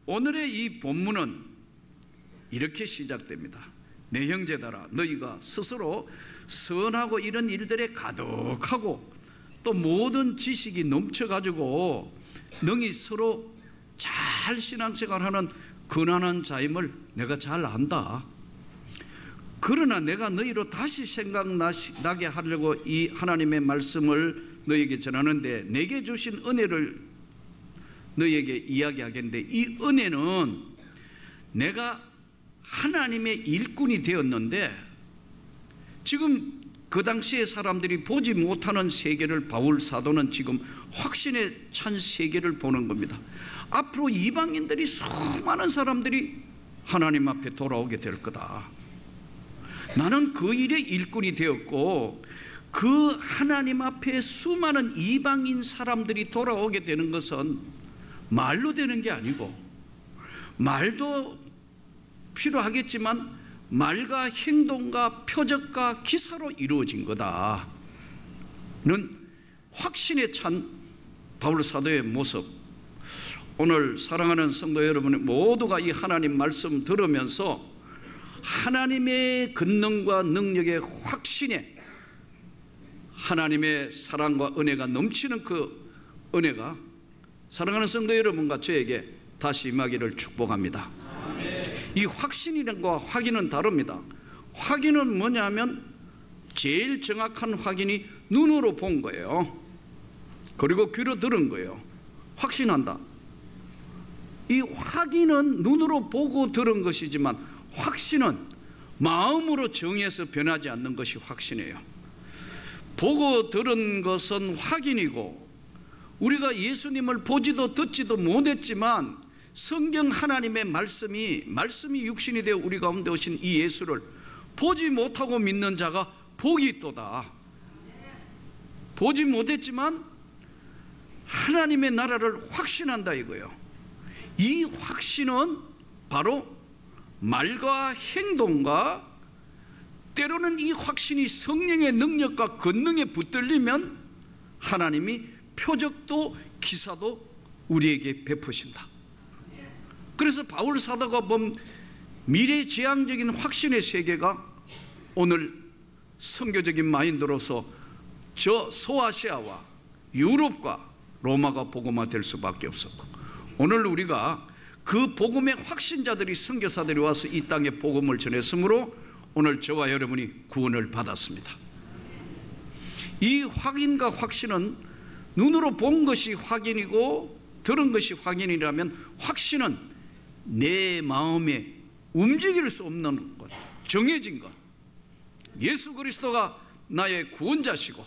오늘의 이 본문은 이렇게 시작됩니다. 내 형제들아, 너희가 스스로 선하고 이런 일들에 가득하고 또 모든 지식이 넘쳐가지고 너희 서로 잘 신앙생활하는 가난한 자임을 내가 잘 안다. 그러나 내가 너희로 다시 생각나게 하려고 이 하나님의 말씀을 너희에게 전하는데, 내게 주신 은혜를 너희에게 이야기하겠는데, 이 은혜는 내가 하나님의 일꾼이 되었는데, 지금 그 당시의 사람들이 보지 못하는 세계를 바울 사도는 지금 확신에 찬 세계를 보는 겁니다. 앞으로 이방인들이, 수많은 사람들이 하나님 앞에 돌아오게 될 거다. 나는 그 일의 일꾼이 되었고, 그 하나님 앞에 수많은 이방인 사람들이 돌아오게 되는 것은 말로 되는 게 아니고, 말도 필요하겠지만 말과 행동과 표적과 기사로 이루어진 거다는 확신에 찬 바울 사도의 모습. 오늘 사랑하는 성도 여러분 모두가 이 하나님 말씀 들으면서 하나님의 권능과 능력의 확신에 하나님의 사랑과 은혜가 넘치는 그 은혜가 사랑하는 성도 여러분과 저에게 다시 임하기를 축복합니다. 이 확신이라는 것과 확인은 다릅니다. 확인은 뭐냐면 제일 정확한 확인이 눈으로 본 거예요. 그리고 귀로 들은 거예요. 확신한다. 이 확인은 눈으로 보고 들은 것이지만, 확신은 마음으로 정해서 변하지 않는 것이 확신이에요. 보고 들은 것은 확인이고, 우리가 예수님을 보지도 듣지도 못했지만 성경 하나님의 말씀이 육신이 되어 우리 가운데 오신 이 예수를 보지 못하고 믿는 자가 복이 있도다. 보지 못했지만 하나님의 나라를 확신한다 이거예요. 이 확신은 바로 말과 행동과, 때로는 이 확신이 성령의 능력과 권능에 붙들리면 하나님이 표적도 기사도 우리에게 베푸신다. 그래서 바울 사도가 본 미래지향적인 확신의 세계가 오늘 선교적인 마인드로서 저 소아시아와 유럽과 로마가 복음화될 수밖에 없었고, 오늘 우리가 그 복음의 확신자들이, 선교사들이 와서 이 땅에 복음을 전했으므로 오늘 저와 여러분이 구원을 받았습니다. 이 확인과 확신은 눈으로 본 것이 확인이고 들은 것이 확인이라면, 확신은 내 마음에 움직일 수 없는 것, 정해진 것, 예수 그리스도가 나의 구원자시고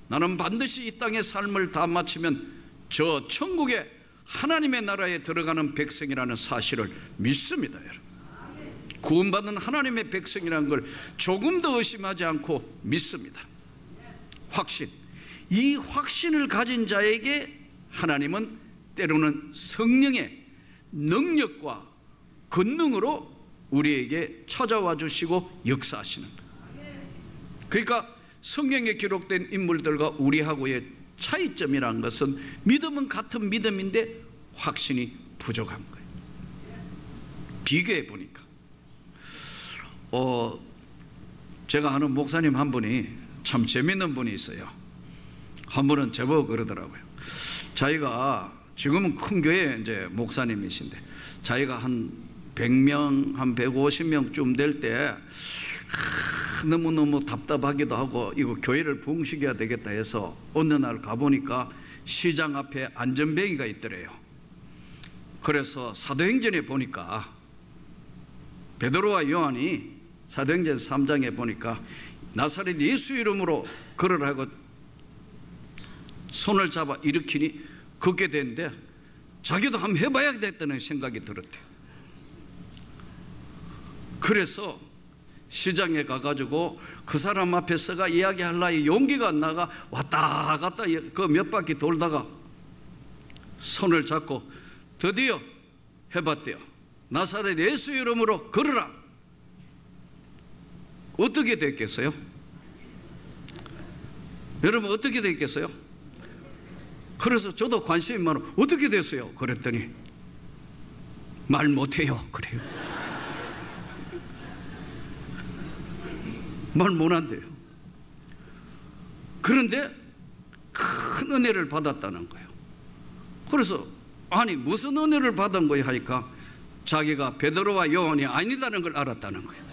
나는 반드시 이 땅의 삶을 다 마치면 저 천국의 하나님의 나라에 들어가는 백성이라는 사실을 믿습니다. 여러분, 구원받은 하나님의 백성이라는 걸 조금도 의심하지 않고 믿습니다. 확신, 이 확신을 가진 자에게 하나님은 때로는 성령의 능력과 권능으로 우리에게 찾아와 주시고 역사하시는 거예요. 그러니까 성경에 기록된 인물들과 우리하고의 차이점이라는 것은, 믿음은 같은 믿음인데 확신이 부족한 거예요. 비교해 보니까 제가 아는 목사님 한 분이 참 재밌는 분이 있어요. 한 분은 제보고 그러더라고요. 자기가 지금은 큰 교회 이제 목사님이신데, 자기가 한 100명, 한 150명쯤 될 때 너무너무 답답하기도 하고 이거 교회를 부흥시켜야 되겠다 해서 어느 날 가보니까 시장 앞에 안전뱅이가 있더래요. 그래서 사도행전에 보니까 베드로와 요한이 사도행전 3장에 보니까 나사렛 예수 이름으로 걸으라고 손을 잡아 일으키니 걷게 됐는데, 자기도 한번 해봐야겠다는 생각이 들었대요. 그래서 시장에 가가지고 그 사람 앞에서가 이야기하려니 용기가 안 나가 왔다 갔다 그 몇 바퀴 돌다가 손을 잡고 드디어 해봤대요. 나사렛 예수 이름으로 걸으라. 어떻게 됐겠어요? 여러분 어떻게 됐겠어요? 그래서 저도 관심이 많아. 어떻게 됐어요? 그랬더니 말 못해요. 그래요. 말 못한대요. 그런데 큰 은혜를 받았다는 거예요. 그래서 아니 무슨 은혜를 받은 거야 하니까 자기가 베드로와 요한이 아니다는 걸 알았다는 거예요.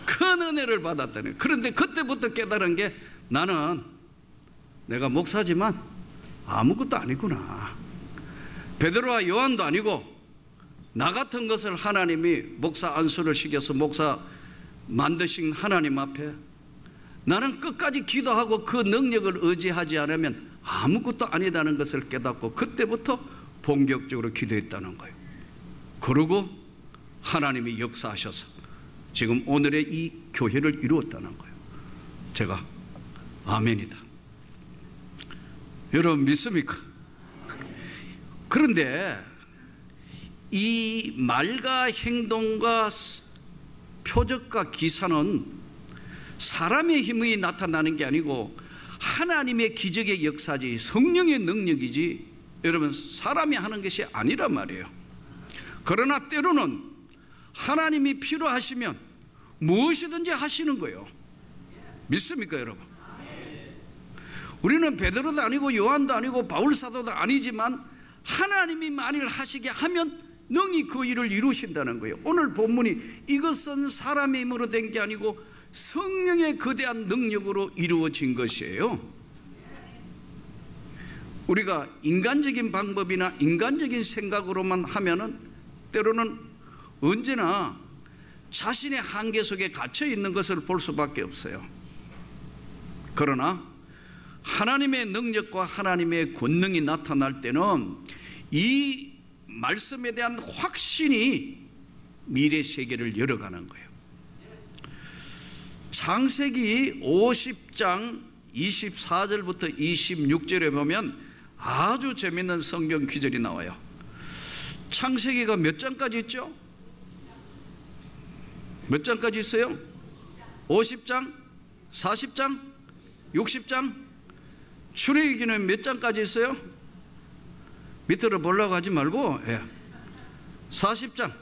큰 은혜를 받았다는 거예요. 그런데 그때부터 깨달은 게 나는 내가 목사지만 아무것도 아니구나. 베드로와 요한도 아니고 나 같은 것을 하나님이 목사 안수를 시켜서 목사 만드신 하나님 앞에 나는 끝까지 기도하고 그 능력을 의지하지 않으면 아무것도 아니다는 것을 깨닫고 그때부터 본격적으로 기도했다는 거예요. 그러고 하나님이 역사하셔서 지금 오늘의 이 교회를 이루었다는 거예요. 제가 아멘이다. 여러분 믿습니까? 그런데 이 말과 행동과 표적과 기사는 사람의 힘이 나타나는 게 아니고 하나님의 기적의 역사지, 성령의 능력이지, 여러분 사람이 하는 것이 아니란 말이에요. 그러나 때로는 하나님이 필요하시면 무엇이든지 하시는 거예요. 믿습니까 여러분? 우리는 베드로도 아니고 요한도 아니고 바울 사도도 아니지만 하나님이 만일 하시게 하면 능히 그 일을 이루신다는 거예요. 오늘 본문이 이것은 사람의 힘으로 된 게 아니고 성령의 거대한 능력으로 이루어진 것이에요. 우리가 인간적인 방법이나 인간적인 생각으로만 하면은 때로는 언제나 자신의 한계 속에 갇혀 있는 것을 볼 수밖에 없어요. 그러나 하나님의 능력과 하나님의 권능이 나타날 때는 이 말씀에 대한 확신이 미래 세계를 열어가는 거예요. 창세기 50장 24절부터 26절에 보면 아주 재밌는 성경 구절이 나와요. 창세기가 몇 장까지 있죠? 몇 장까지 있어요? 50장? 40장? 60장? 출애굽기는 몇 장까지 있어요? 밑으로 보려고 하지 말고 40장.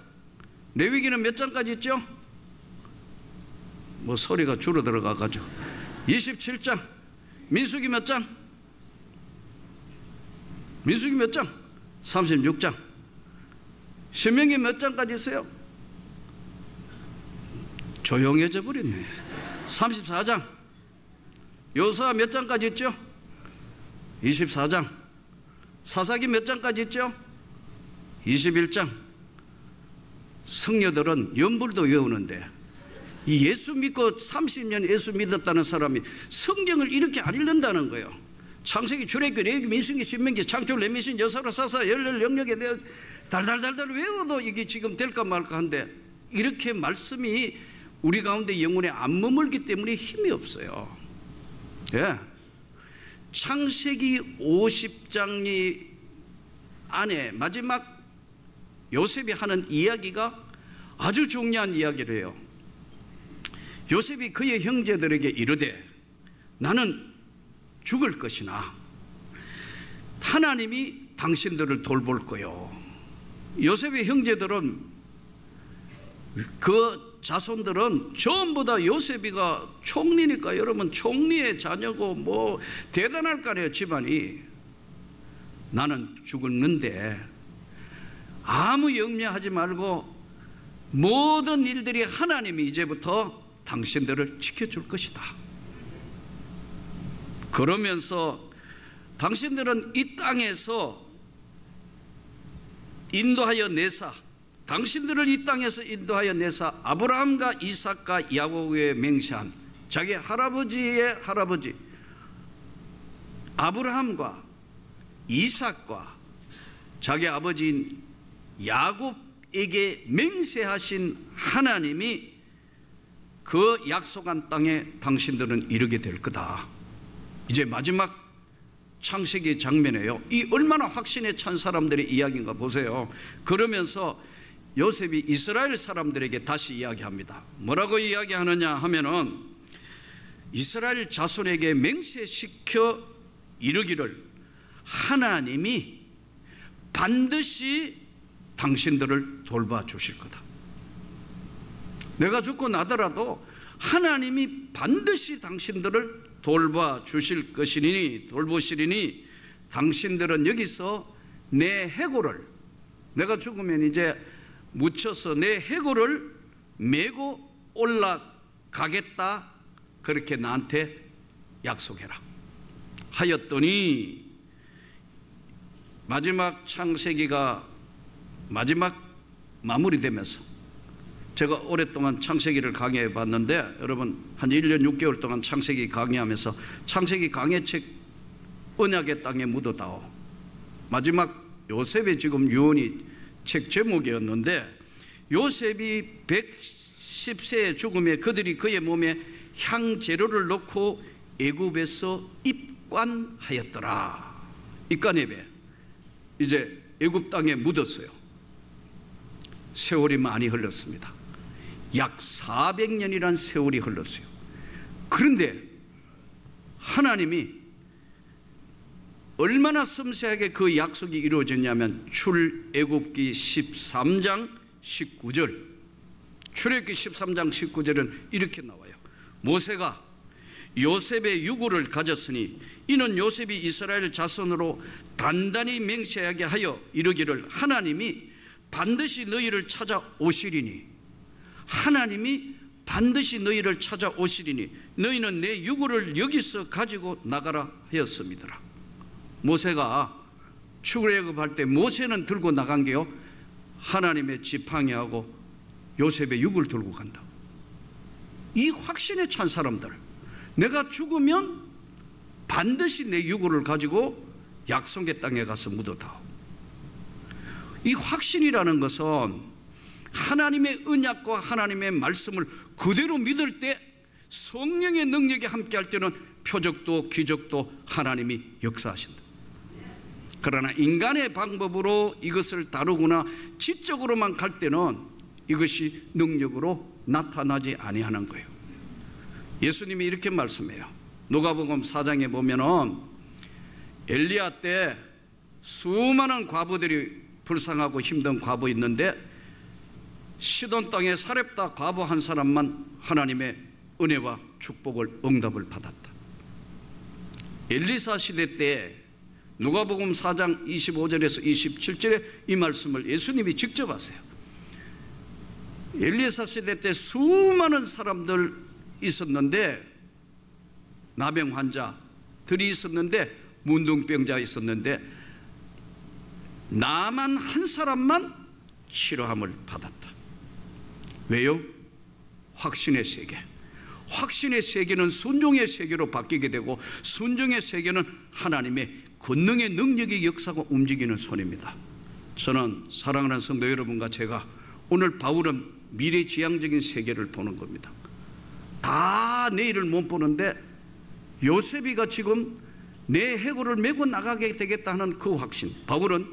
레위기는 몇 장까지 있죠? 뭐 소리가 줄어들어가가지고 27장. 민수기 몇 장? 민수기 몇 장? 36장. 신명기 몇 장까지 있어요? 조용해져 버렸네. 34장. 여호수아 몇 장까지 있죠? 24장. 사사기 몇 장까지 있죠? 21장. 성녀들은 연불도 외우는데 이 예수 믿고 30년 예수 믿었다는 사람이 성경을 이렇게 안 읽는다는 거예요. 창세기, 출애굽기, 레위기, 민수기, 신명기, 창조, 레미신, 여사라, 사사, 열렬, 영역에 대해 달달달달 외워도 이게 지금 될까 말까 한데 이렇게 말씀이 우리 가운데 영혼에 안 머물기 때문에 힘이 없어요. 예. 창세기 50장이 안에 마지막 요셉이 하는 이야기가 아주 중요한 이야기를 해요. 요셉이 그의 형제들에게 이르되 나는 죽을 것이나 하나님이 당신들을 돌볼 거요. 요셉의 형제들은 그 자손들은 전부 다 요셉이가 총리니까 여러분 총리의 자녀고 뭐 대단할 거 아니에요 집안이. 나는 죽었는데 아무 염려하지 말고 모든 일들이 하나님이 이제부터 당신들을 지켜줄 것이다. 그러면서 당신들은 이 땅에서 인도하여 내사, 당신들을 이 땅에서 인도하여 내사 아브라함과 이삭과 야곱에 맹세한 자기 할아버지의 할아버지 아브라함과 이삭과 자기 아버지인 야곱에게 맹세하신 하나님이 그 약속한 땅에 당신들은 이르게 될 거다. 이제 마지막 창세기 장면에요. 이 얼마나 확신에 찬 사람들의 이야기인가 보세요. 그러면서 요셉이 이스라엘 사람들에게 다시 이야기합니다. 뭐라고 이야기하느냐 하면은 이스라엘 자손에게 맹세시켜 이르기를 하나님이 반드시 당신들을 돌봐 주실 거다. 내가 죽고 나더라도 하나님이 반드시 당신들을 돌봐 주실 것이니, 돌보시리니 당신들은 여기서 내 해골을, 내가 죽으면 이제 묻혀서 내 해골을 메고 올라가겠다, 그렇게 나한테 약속해라 하였더니, 마지막 창세기가 마지막 마무리되면서, 제가 오랫동안 창세기를 강의해 봤는데 여러분 한 1년 6개월 동안 창세기 강의하면서 창세기 강해책 언약의 땅에 묻어다오, 마지막 요셉의 지금 유언이 책 제목이었는데, 요셉이 110세의 죽음에 그들이 그의 몸에 향재료를 넣고 애굽에서 입관하였더라. 입관예배, 이제 애굽 땅에 묻었어요. 세월이 많이 흘렀습니다. 약 400년이란 세월이 흘렀어요. 그런데 하나님이 얼마나 섬세하게 그 약속이 이루어졌냐면, 출애굽기 13장 19절, 출애굽기 13장 19절은 이렇게 나와요. 모세가 요셉의 유고를 가졌으니 이는 요셉이 이스라엘 자손으로 단단히 맹세하게 하여 이르기를, 하나님이 반드시 너희를 찾아오시리니, 하나님이 반드시 너희를 찾아오시리니 너희는 내 유고를 여기서 가지고 나가라 하였습니다. 모세가 출애굽할 때 모세는 들고 나간 게요, 하나님의 지팡이하고 요셉의 유고를 들고 간다. 이 확신에 찬 사람들, 내가 죽으면 반드시 내 유고를 가지고 약속의 땅에 가서 묻어다오. 이 확신이라는 것은 하나님의 언약과 하나님의 말씀을 그대로 믿을 때, 성령의 능력이 함께할 때는 표적도 기적도 하나님이 역사하신다. 그러나 인간의 방법으로 이것을 다루거나 지적으로만 갈 때는 이것이 능력으로 나타나지 아니하는 거예요. 예수님이 이렇게 말씀해요. 누가복음 4장에 보면은 엘리야 때 수많은 과부들이, 불쌍하고 힘든 과부 있는데 시돈 땅에 사렙다 과부 한 사람만 하나님의 은혜와 축복을, 응답을 받았다. 엘리사 시대 때 누가복음 4장 25절에서 27절에 이 말씀을 예수님이 직접 하세요. 엘리사 시대 때 수많은 사람들 있었는데, 나병 환자들이 있었는데, 문둥병자 있었는데, 나만 한 사람만 치료함을 받았다. 왜요? 확신의 세계. 확신의 세계는 순종의 세계로 바뀌게 되고, 순종의 세계는 하나님의 권능의 능력의 역사가 움직이는 손입니다. 저는 사랑하는 성도 여러분과 제가 오늘 바울은 미래지향적인 세계를 보는 겁니다. 다 내일을 못 보는데 요셉이가 지금 내 해골을 메고 나가게 되겠다 하는 그 확신, 바울은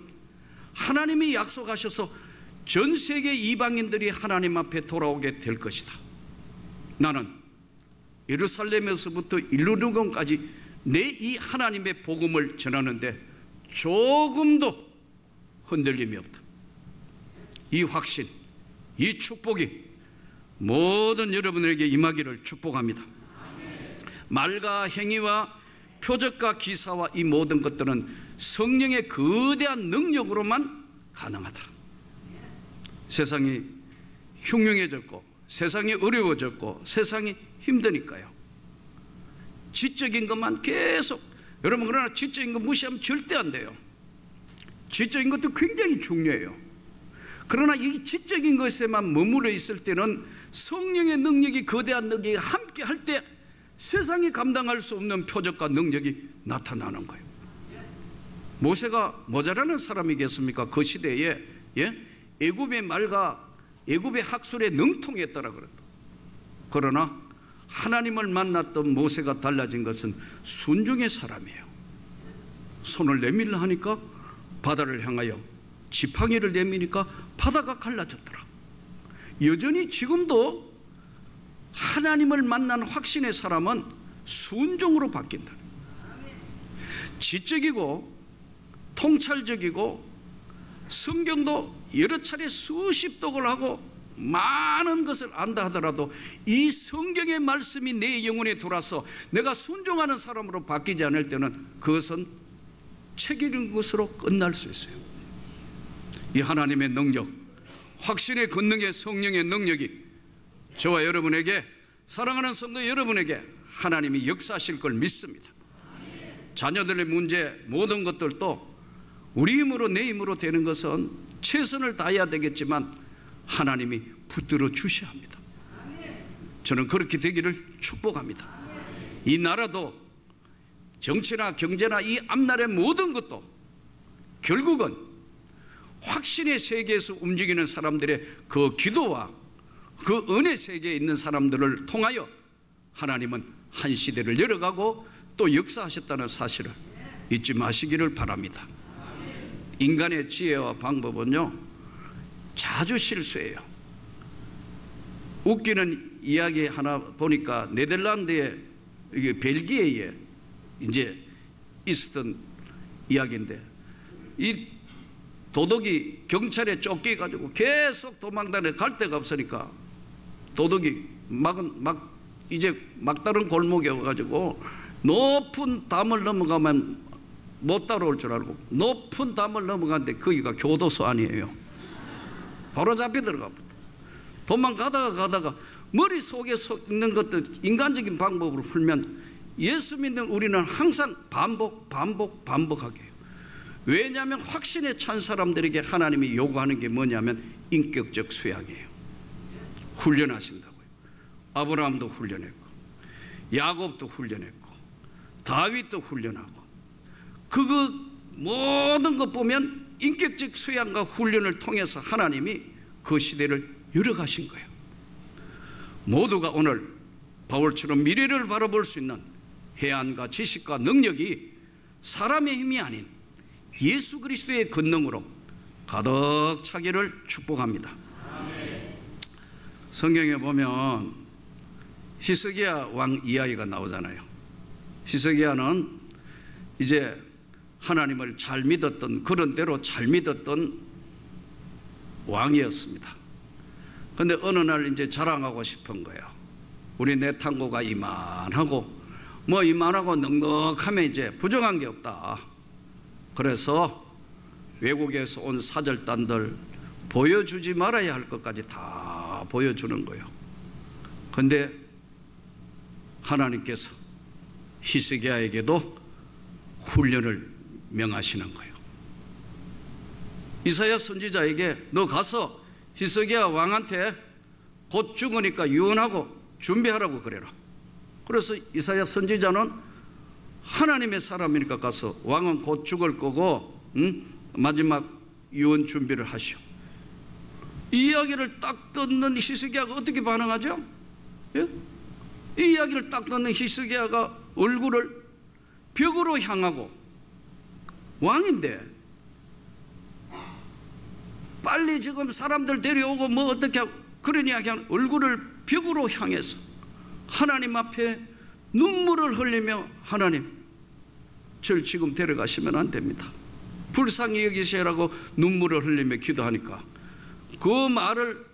하나님이 약속하셔서 전 세계 이방인들이 하나님 앞에 돌아오게 될 것이다. 나는 예루살렘에서부터 일루르건까지 내 이 하나님의 복음을 전하는데 조금도 흔들림이 없다. 이 확신, 이 축복이 모든 여러분에게 임하기를 축복합니다. 말과 행위와 표적과 기사와 이 모든 것들은 성령의 거대한 능력으로만 가능하다. 세상이 흉흉해졌고 세상이 어려워졌고 세상이 힘드니까요. 지적인 것만 계속, 여러분 그러나 지적인 것 무시하면 절대 안 돼요. 지적인 것도 굉장히 중요해요. 그러나 이 지적인 것에만 머물러 있을 때는 성령의 능력이, 거대한 능력이 함께 할 때 세상이 감당할 수 없는 표적과 능력이 나타나는 거예요. 모세가 모자라는 사람이겠습니까? 그 시대에 애굽의 말과 애굽의 학술에 능통했더라 그랬다. 그러나 하나님을 만났던 모세가 달라진 것은 순종의 사람이에요. 손을 내밀려 하니까 바다를 향하여 지팡이를 내미니까 바다가 갈라졌더라. 여전히 지금도 하나님을 만난 확신의 사람은 순종으로 바뀐다. 지적이고 통찰적이고 성경도 여러 차례 수십 독을 하고 많은 것을 안다 하더라도 이 성경의 말씀이 내 영혼에 들어와서 내가 순종하는 사람으로 바뀌지 않을 때는 그것은 책 읽은 것으로 끝날 수 있어요. 이 하나님의 능력, 확신의 권능의 성령의 능력이 저와 여러분에게, 사랑하는 성도 여러분에게 하나님이 역사하실 걸 믿습니다. 자녀들의 문제, 모든 것들도 우리 힘으로 내 힘으로 되는 것은 최선을 다해야 되겠지만 하나님이 붙들어 주셔야 합니다. 저는 그렇게 되기를 축복합니다. 이 나라도 정치나 경제나 이 앞날의 모든 것도 결국은 확신의 세계에서 움직이는 사람들의 그 기도와 그 은혜 세계에 있는 사람들을 통하여 하나님은 한 시대를 열어가고 또 역사하셨다는 사실을 잊지 마시기를 바랍니다. 인간의 지혜와 방법은요, 자주 실수해요. 웃기는 이야기 하나 보니까 네덜란드의, 벨기에에 이제 있었던 이야기인데, 이 도둑이 경찰에 쫓겨가지고 계속 도망다녀 갈 데가 없으니까 도둑이 이제 막다른 골목에 와가지고 높은 담을 넘어가면 못 따라올 줄 알고 높은 담을 넘어갔는데 거기가 교도소 아니에요. 바로 잡혀 들어갑니다. 도망가다가 머릿속에 있는 것도 인간적인 방법으로 풀면 예수 믿는 우리는 항상 반복하게 해요. 왜냐하면 확신에 찬 사람들에게 하나님이 요구하는 게 뭐냐면 인격적 수양이에요. 훈련하신다고요. 아브라함도 훈련했고, 야곱도 훈련했고, 다윗도 훈련하고, 그거 모든 것 보면 인격적 수양과 훈련을 통해서 하나님이 그 시대를 열어가신 거예요. 모두가 오늘 바울처럼 미래를 바라볼 수 있는 해안과 지식과 능력이 사람의 힘이 아닌 예수 그리스도의 권능으로 가득 차기를 축복합니다. 성경에 보면 히스기야 왕 이야기가 나오잖아요. 히스기야는 이제 하나님을 잘 믿었던, 그런 대로 잘 믿었던 왕이었습니다. 그런데 어느 날 이제 자랑하고 싶은 거예요. 우리 내탕고가 이만하고 이만하고 넉넉하면 이제 부정한 게 없다. 그래서 외국에서 온 사절단들 보여주지 말아야 할 것까지 다 보여주는 거예요. 그런데 하나님께서 히스기야에게도 훈련을 명하시는 거예요. 이사야 선지자에게 너 가서 히스기야 왕한테 곧 죽으니까 유언하고 준비하라고 그래라. 그래서 이사야 선지자는 하나님의 사람이니까 가서 왕은 곧 죽을 거고 마지막 유언 준비를 하시오. 이 이야기를 딱 듣는 히스기야가 어떻게 반응하죠? 예? 이 이야기를 딱 듣는 히스기야가 얼굴을 벽으로 향하고, 왕인데 빨리 지금 사람들 데려오고 어떻게 하고 그런 이야기하는 얼굴을 벽으로 향해서 하나님 앞에 눈물을 흘리며 하나님, 저를 지금 데려가시면 안 됩니다. 불쌍히 여기시라고 눈물을 흘리며 기도하니까 그 말을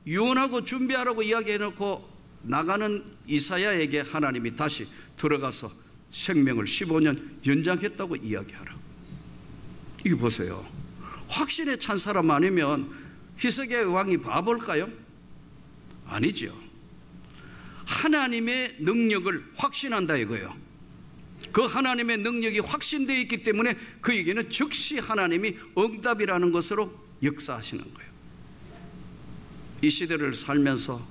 유언하고 준비하라고 이야기해놓고 나가는 이사야에게 하나님이 다시 들어가서 생명을 15년 연장했다고 이야기하라. 이거 보세요. 확신에 찬 사람 아니면 히스기야 왕이 바볼까요? 아니죠. 하나님의 능력을 확신한다 이거예요. 그 하나님의 능력이 확신되어 있기 때문에 그에게는 즉시 하나님이 응답이라는 것으로 역사하시는 거예요. 이 시대를 살면서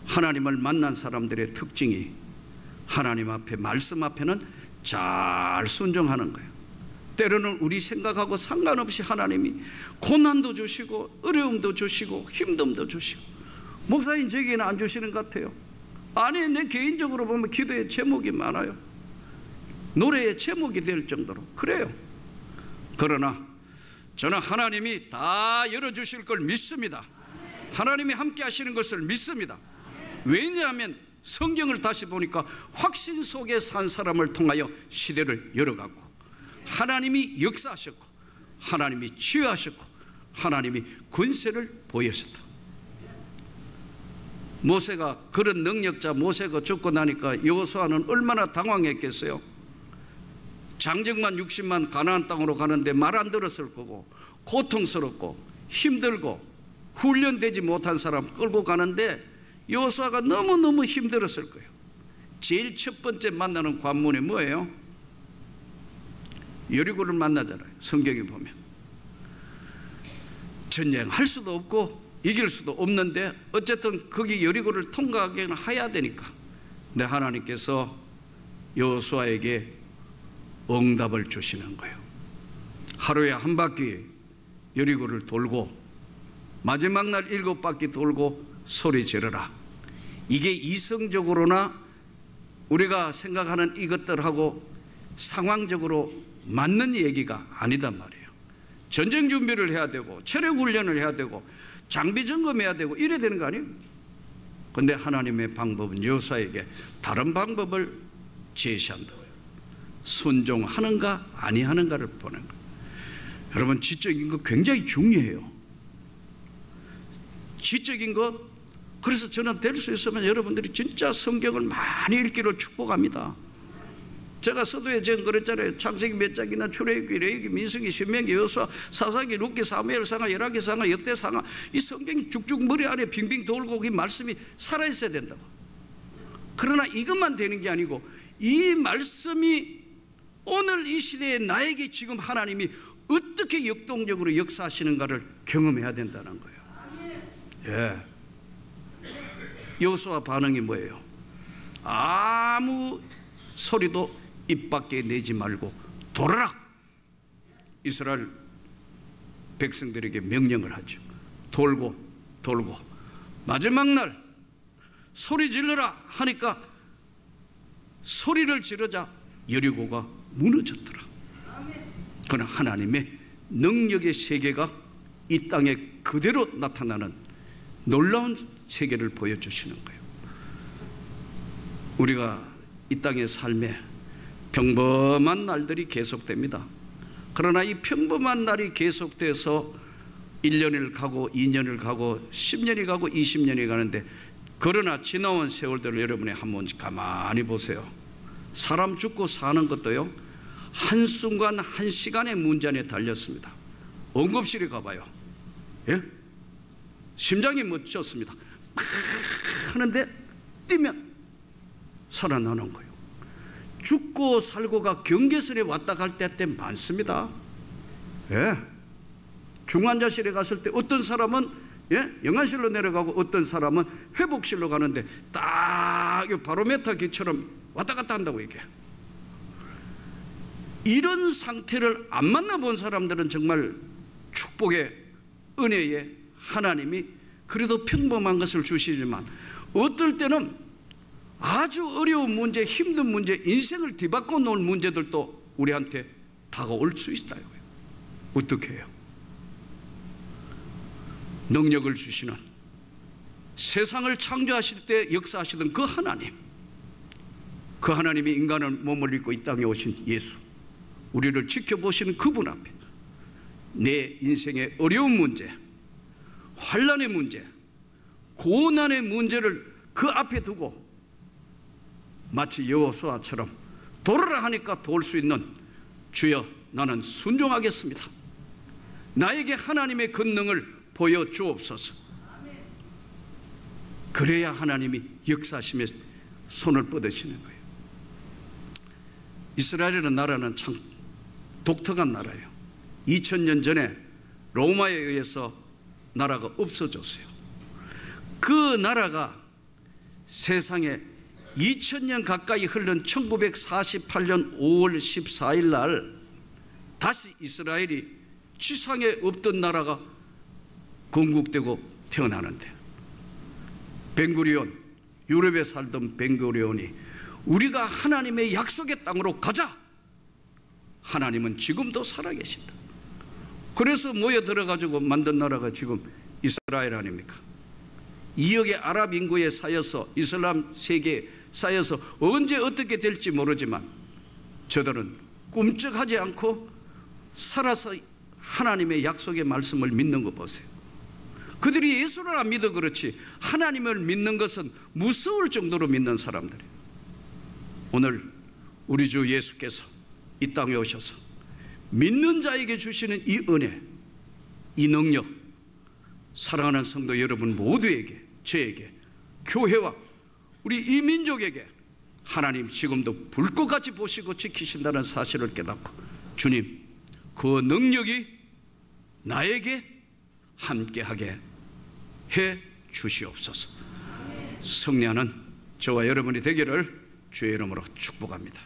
하나님을 만난 사람들의 특징이 하나님 앞에, 말씀 앞에는 잘 순종하는 거예요. 때로는 우리 생각하고 상관없이 하나님이 고난도 주시고 어려움도 주시고 힘듦도 주시고, 목사님 저기에는 안 주시는 것 같아요. 아니, 내 개인적으로 보면 기도의 제목이 많아요. 노래의 제목이 될 정도로 그래요. 그러나 저는 하나님이 다 열어주실 걸 믿습니다. 하나님이 함께 하시는 것을 믿습니다. 왜냐하면 성경을 다시 보니까 확신 속에 산 사람을 통하여 시대를 열어가고 하나님이 역사하셨고 하나님이 치유하셨고 하나님이 권세를 보여셨다. 모세가, 그런 능력자 모세가 죽고 나니까 여호수아는 얼마나 당황했겠어요. 장정만 60만 가나안 땅으로 가는데 말 안 들었을 거고, 고통스럽고 힘들고 훈련되지 못한 사람 끌고 가는데 여호수아가 너무너무 힘들었을 거예요. 제일 첫 번째 만나는 관문이 뭐예요? 여리고를 만나잖아요. 성경에 보면 전쟁할 수도 없고 이길 수도 없는데 어쨌든 거기 여리고를 통과하기는 해야 되니까, 근데 하나님께서 여호수아에게 응답을 주시는 거예요. 하루에 한 바퀴 여리고를 돌고 마지막 날 7바퀴 돌고 소리 지르라. 이게 이성적으로나 우리가 생각하는 이것들하고 상황적으로 맞는 얘기가 아니단 말이에요. 전쟁 준비를 해야 되고 체력 훈련을 해야 되고 장비 점검해야 되고 이래야 되는 거 아니에요? 그런데 하나님의 방법은 여호수아에게 다른 방법을 제시한다고요. 순종하는가 아니하는가를 보는 거예요. 여러분, 지적인 거 굉장히 중요해요. 지적인 것. 그래서 저는 될 수 있으면 여러분들이 진짜 성경을 많이 읽기를 축복합니다. 제가 서두에 제가 그랬잖아요. 창세기 몇 장이나 출애굽기, 레위기, 민수기, 신명기, 여호수아, 사사기, 룻기, 사무엘, 상하, 열왕기, 상하, 역대, 상하, 이 성경이 쭉쭉 머리 안에 빙빙 돌고 이 말씀이 살아있어야 된다고. 그러나 이것만 되는 게 아니고 이 말씀이 오늘 이 시대에 나에게 지금 하나님이 어떻게 역동적으로 역사하시는가를 경험해야 된다는 거예요. 예. 여호수아 반응이 뭐예요? 아무 소리도 입 밖에 내지 말고 돌아라. 이스라엘 백성들에게 명령을 하죠. 돌고 마지막 날 소리 질러라 하니까 소리를 지르자 여리고가 무너졌더라. 그는 하나님의 능력의 세계가 이 땅에 그대로 나타나는 놀라운 세계를 보여주시는 거예요. 우리가 이 땅의 삶에 평범한 날들이 계속됩니다. 그러나 이 평범한 날이 계속돼서 1년을 가고 2년을 가고 10년이 가고 20년이 가는데, 그러나 지나온 세월들을 여러분이 한번 가만히 보세요. 사람 죽고 사는 것도요, 한순간 한 시간의 문제 안에 달렸습니다. 응급실에 가봐요. 예? 심장이 멎었습니다. 막 하는데 뛰면 살아나는 거예요. 죽고 살고가 경계선에 왔다 갈 때 많습니다. 예. 중환자실에 갔을 때 어떤 사람은 영안실로 내려가고 어떤 사람은 회복실로 가는데 딱 바로메타기처럼 왔다 갔다 한다고 얘기해. 이런 상태를 안 만나본 사람들은 정말 축복의 은혜에 하나님이 그래도 평범한 것을 주시지만, 어떨 때는 아주 어려운 문제, 힘든 문제, 인생을 뒤바꿔 놓을 문제들도 우리한테 다가올 수 있다고요. 어떻게 해요? 능력을 주시는, 세상을 창조하실 때 역사하시던 그 하나님, 그 하나님이 인간을 몸을 입고 이 땅에 오신 예수, 우리를 지켜보시는 그분 앞에 내 인생의 어려운 문제, 환난의 문제, 고난의 문제를 그 앞에 두고 마치 여호수아처럼 돌아라 하니까 돌 수 있는, 주여 나는 순종하겠습니다. 나에게 하나님의 권능을 보여주옵소서. 그래야 하나님이 역사하시며 손을 뻗으시는 거예요. 이스라엘이라는 나라는 참 독특한 나라예요. 2000년 전에 로마에 의해서 나라가 없어졌어요. 그 나라가 세상에 2000년 가까이 흐른 1948년 5월 14일 날 다시 이스라엘이 지상에 없던 나라가 건국되고 태어나는데, 벤구리온, 유럽에 살던 벤구리온이 우리가 하나님의 약속의 땅으로 가자. 하나님은 지금도 살아계신다. 그래서 모여 들어가지고 만든 나라가 지금 이스라엘 아닙니까? 2억의 아랍 인구에 쌓여서 이슬람 세계에 쌓여서 언제 어떻게 될지 모르지만 저들은 꿈쩍하지 않고 살아서 하나님의 약속의 말씀을 믿는 거 보세요. 그들이 예수를 안 믿어 그렇지 하나님을 믿는 것은 무서울 정도로 믿는 사람들이에요. 오늘 우리 주 예수께서 이 땅에 오셔서 믿는 자에게 주시는 이 은혜, 이 능력, 사랑하는 성도 여러분 모두에게, 저에게, 교회와 우리 이 민족에게 하나님 지금도 불꽃같이 보시고 지키신다는 사실을 깨닫고 주님 그 능력이 나에게 함께하게 해 주시옵소서. 승리하는 저와 여러분이 되기를 주의 이름으로 축복합니다.